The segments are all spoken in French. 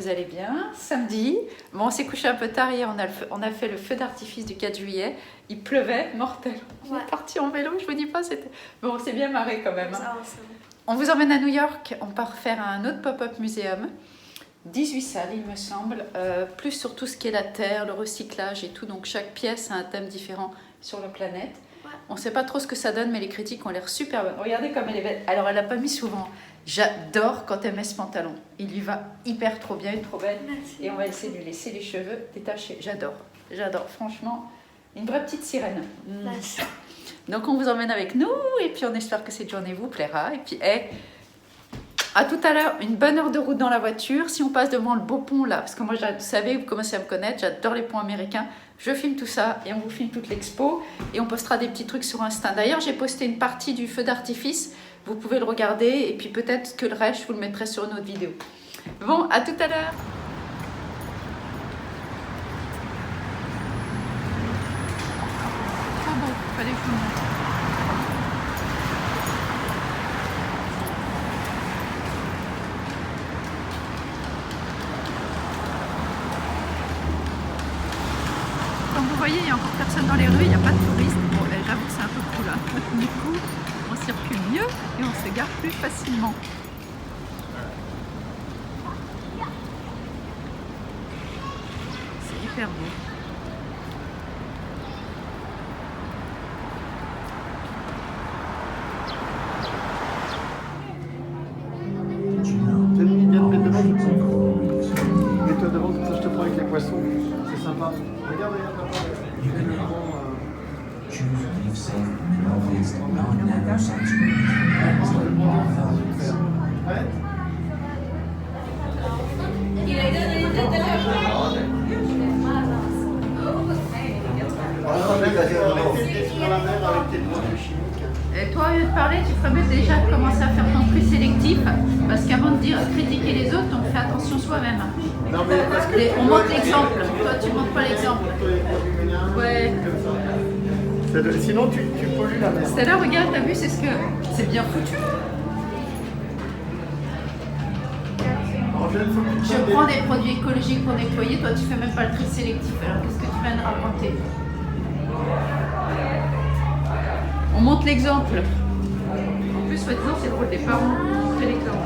vous allez bien. Samedi, bon, on s'est couché un peu tard hier, on a fait le feu d'artifice du 4 juillet. Il pleuvait, mortel. On est parti en vélo, je vous dis pas, c'était... Bon, on s'est bien marré quand même. Hein. On vous emmène à New York, on part faire un autre pop-up muséum. 18 salles, il me semble, plus sur tout ce qui est la terre, le recyclage et tout. Donc chaque pièce a un thème différent sur la planète. Ouais. On ne sait pas trop ce que ça donne, mais les critiques ont l'air super bonnes. Regardez comme elle est belle. Alors, elle n'a pas mis souvent. J'adore quand elle met ce pantalon. Il lui va hyper trop bien, il est trop belle. Merci. Et on va essayer de lui laisser les cheveux détachés. J'adore, j'adore. Franchement, une vraie petite sirène. Merci. Donc, on vous emmène avec nous et puis on espère que cette journée vous plaira. Et puis, à tout à l'heure, une bonne heure de route dans la voiture. Si on passe devant le beau pont là, parce que moi, vous savez, vous commencez à me connaître, j'adore les ponts américains. Je filme tout ça et on vous filme toute l'expo et on postera des petits trucs sur Insta. D'ailleurs, j'ai posté une partie du feu d'artifice. Vous pouvez le regarder et puis peut-être que le reste, je vous le mettrai sur une autre vidéo. Bon, à tout à l'heure. Trop beau, fallait que je vous montre. Comme vous voyez, il n'y a encore personne dans les rues, il n'y a pas de touristes. Bon, j'avoue que c'est un peu cool là. Du coup, on circule mieux et on se gare plus facilement. C'est hyper beau. T'as mis bien de mettre devant. Mets-toi devant, comme ça je te prends avec les poissons. C'est sympa. Regarde, regarde, papa. Choose beef safe, no-waste, non-nano sunscreen. Et toi, au lieu de parler, tu ferais mieux déjà de commencer à faire ton tri sélectif, parce qu'avant de dire critiquer les autres, on fait attention soi-même. Non, mais parce que on montre l'exemple. Toi, tu montres pas l'exemple. Ouais. Sinon, tu pollues la mer. C'est là, regarde, t'as vu, c'est ce que c'est bien foutu. Je prends des produits écologiques pour nettoyer, toi tu fais même pas le tri sélectif, alors qu'est-ce que tu viens de raconter? On montre l'exemple. En plus, soi-disant, c'est pour les parents, montrer l'exemple.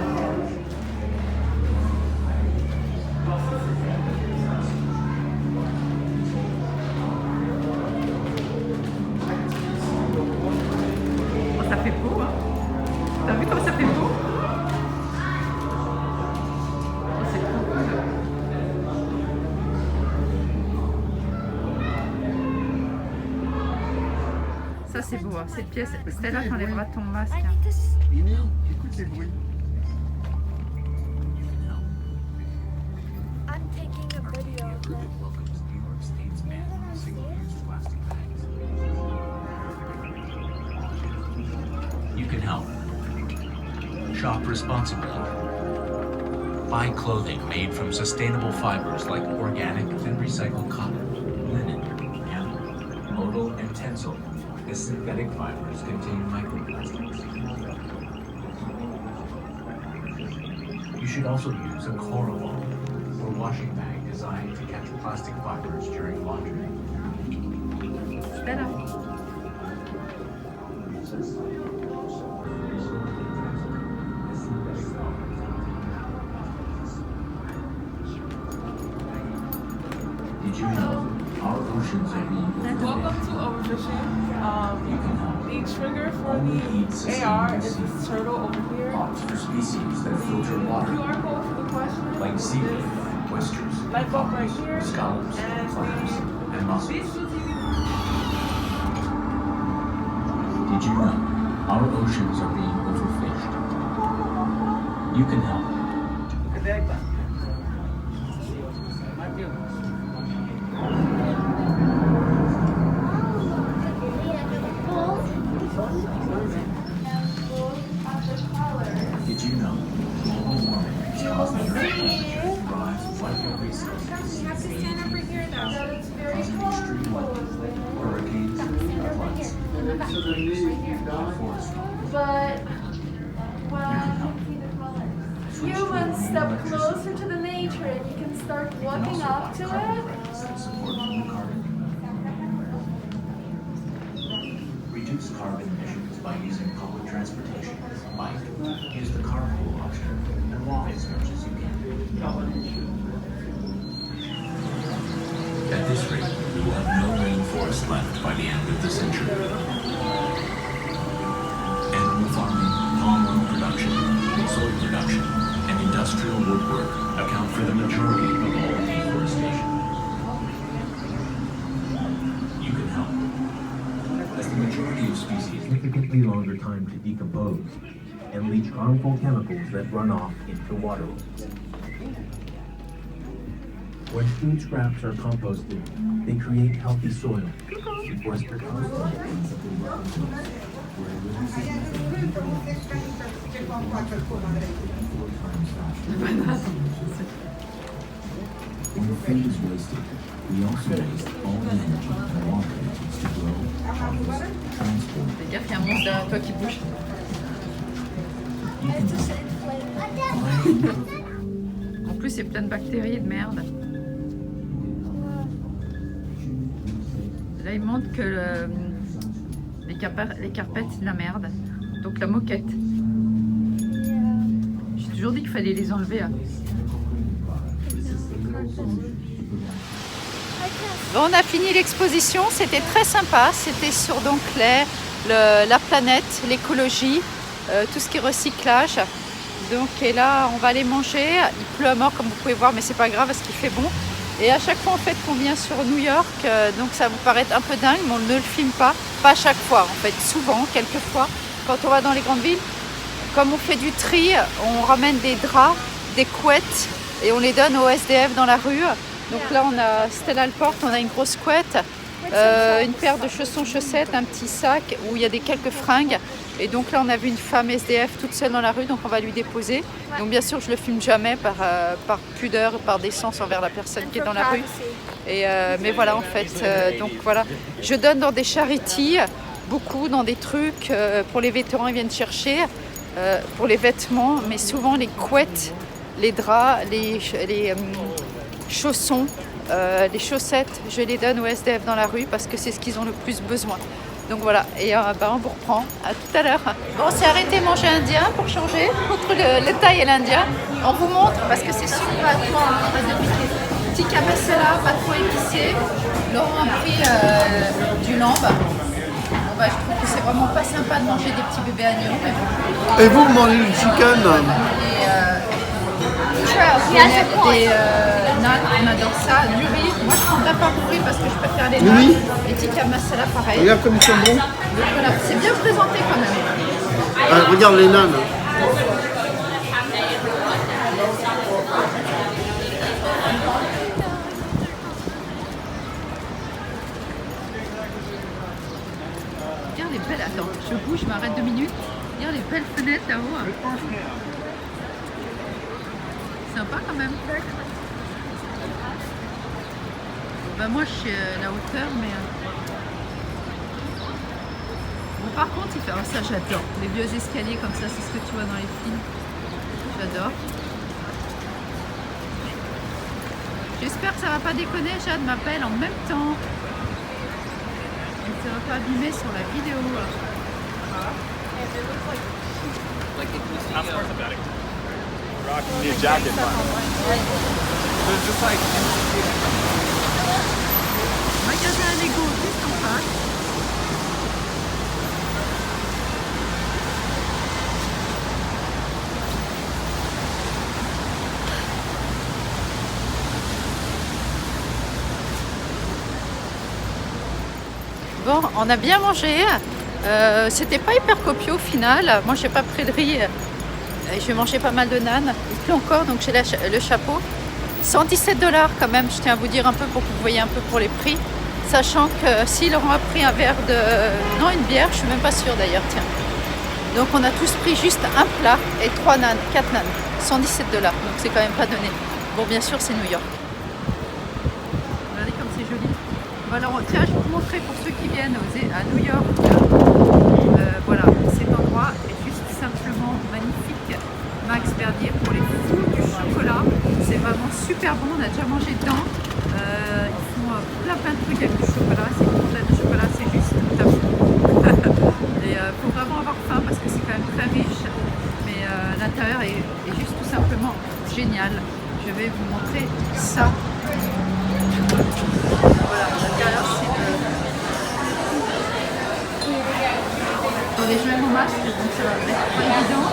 Oh, ça fait beau, hein? T'as vu comme ça fait beau? Ça c'est beau, hein. Cette pièce, Stella t'enlèvera ton masque. Mini, écoute les bruits. You can help. Shop responsibly. Buy clothing made from sustainable fibers like organic and recycled cotton, linen, hemp, modal, and tencel. The synthetic fibers contain microplastics. You should also use a Coralol or washing bag designed to catch plastic fibers during laundry. Stella. Did you know our oceans are being Welcome to Overfishing. The trigger for the AR is this turtle over here. for species that filter water, QR code for the question like is seaweed, oysters, light bulb right here. scallops, And clams, and mussels. Visual TV. Did you know our oceans are being overfished? You can help. Did you know global warming is causing the rise of vital resources, causing extreme weather, hurricanes, floods, and forest fires? But, well, humans step closer to the nature. nature and you can start walking up to it. Reduce carbon emissions by using public transportation. Bike, use the carpool option, and walk as much as you can. At this rate, we will have no rainforest left by the end of the century. Animal farming, palm oil production, soy production, and industrial woodwork account for the majority of all deforestation. You can help. As the majority of species significantly longer time to decompose and leach harmful chemicals that run off into waterways. When food scraps are composted, they create healthy soil. Deforested coastlands when food is wasted, we also waste all the energy and water it takes to grow, harvest, transport. C'est-à-dire qu'il y a un monstre derrière toi qui bouge. En plus, c'est plein de bactéries et de merde. Là, il montre que les carpettes, c'est de la merde. Donc la moquette. J'ai toujours dit qu'il fallait les enlever. Hein. Bon, on a fini l'exposition, c'était très sympa. C'était sur donc la planète, l'écologie, tout ce qui est recyclage. Donc, et là, on va aller manger. Il pleut à mort, comme vous pouvez voir, mais c'est pas grave parce qu'il fait bon. Et à chaque fois, en fait, qu'on vient sur New York, donc ça vous paraît un peu dingue, mais on ne le filme pas. Pas à chaque fois, en fait, souvent, quelquefois, quand on va dans les grandes villes. Comme on fait du tri, on ramène des draps, des couettes, et on les donne aux SDF dans la rue. Donc là, on a Stella à la porte, on a une grosse couette, une paire de chaussons-chaussettes, un petit sac où il y a quelques fringues. Et donc là, on a vu une femme SDF toute seule dans la rue, donc on va lui déposer. Donc bien sûr, je le filme jamais par pudeur, par décence envers la personne qui est dans la rue. Et, mais voilà, en fait, donc voilà. Je donne dans des charities, beaucoup dans des trucs pour les vétérans, ils viennent chercher, pour les vêtements, mais souvent les couettes, les draps, les chaussons, les chaussettes, je les donne aux SDF dans la rue parce que c'est ce qu'ils ont le plus besoin. Donc voilà, et on vous reprend. À tout à l'heure. Bon, on s'est arrêté manger indien pour changer, entre le thaï et l'indien. On vous montre parce que c'est super à toi. Tikka masala, pas trop épicé. Laurent a pris du lambe. Bon, bah, je trouve que c'est vraiment pas sympa de manger des petits bébés agneaux. Mais bon. Et vous mangez du chicken? Des naan, on adore ça, du riz. Moi je prendrais pas pour riz parce que je préfère les naan. Oui. Et tikka masala pareil. Regarde comme ils sont bons. Donc voilà, c'est bien présenté quand même. Ah, regarde les nanes. Regarde les belles, attends, je bouge, je m'arrête 2 minutes. Regarde les belles fenêtres là-haut. Sympa quand même. Bah moi je suis à la hauteur mais bon, par contre il fait ça, j'adore les vieux escaliers comme ça, c'est ce que tu vois dans les films, j'adore. J'espère que ça va pas déconner. Jade m'appelle en même temps et ça va pas abîmer sur la vidéo. Rocking new jacket. There's just like Magasin à Lego juste en face. Bon, on a bien mangé. C'était pas hyper copieux au final. Moi j'ai pas pris de riz. Je vais manger pas mal de naan. Il pleut encore, donc j'ai le chapeau. 117 $ quand même, je tiens à vous dire un peu pour que vous voyez un peu pour les prix. Sachant que si Laurent a pris un verre de... Non, une bière, je suis même pas sûre d'ailleurs, tiens. Donc on a tous pris juste un plat et 4 naans. 117 $, donc c'est quand même pas donné. Bon, bien sûr, c'est New York. Regardez comme c'est joli. Bon, alors, tiens, je vais vous montrer pour ceux qui viennent à New York. Voilà, cet endroit est juste simplement magnifique. Max Verdier pour les fous du chocolat. C'est vraiment super bon. On a déjà mangé dedans. Ils font plein de trucs avec du chocolat. C'est une complète de chocolat, c'est juste top. Et faut vraiment avoir faim parce que c'est quand même très riche. Mais l'intérieur est juste tout simplement génial. Je vais vous montrer ça. Voilà, l'intérieur c'est Attendez, je mets mon masque, donc ça va être pas évident.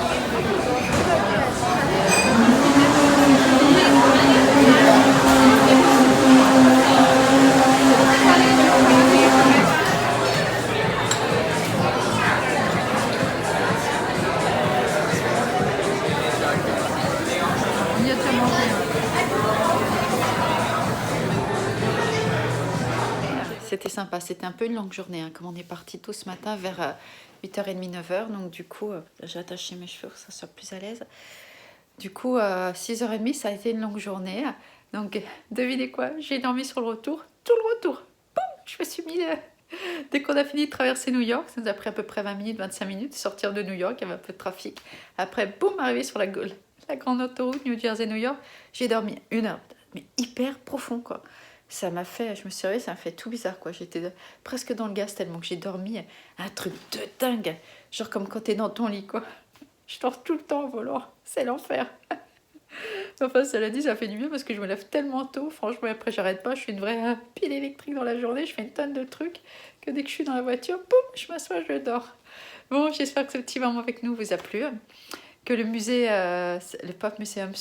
On y a déjà mangé. C'était sympa, c'était un peu une longue journée, hein, comme on est parti tôt ce matin vers 8h30, 9h, donc du coup, j'ai attaché mes cheveux pour que ça soit plus à l'aise. Du coup, 6h30, ça a été une longue journée, donc devinez quoi, j'ai dormi sur le retour, tout le retour, boum, je me suis mis, dès qu'on a fini de traverser New York, ça nous a pris à peu près 20 minutes, 25 minutes, sortir de New York, il y avait un peu de trafic, après, boum, arrivé sur la grande autoroute New Jersey-New York, j'ai dormi 1 heure, mais hyper profond, quoi. Ça m'a fait, je me suis réveillée, ça m'a fait tout bizarre, quoi. J'étais presque dans le gaz tellement que j'ai dormi un truc de dingue. Genre comme quand t'es dans ton lit, quoi. Je dors tout le temps en volant. C'est l'enfer. Enfin, cela dit, ça fait du bien parce que je me lève tellement tôt. Franchement, après, j'arrête pas. Je suis une vraie pile électrique dans la journée. Je fais une tonne de trucs que dès que je suis dans la voiture, boum, je m'assois, je dors. Bon, j'espère que ce petit moment avec nous vous a plu. Que le musée, le Pop Museum,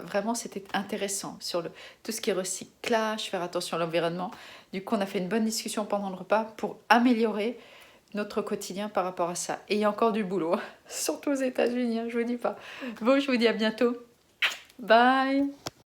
vraiment c'était intéressant sur tout ce qui est recyclage, faire attention à l'environnement. Du coup, on a fait une bonne discussion pendant le repas pour améliorer notre quotidien par rapport à ça. Et il y a encore du boulot, surtout aux États-Unis, hein, je vous dis pas. Bon, je vous dis à bientôt. Bye.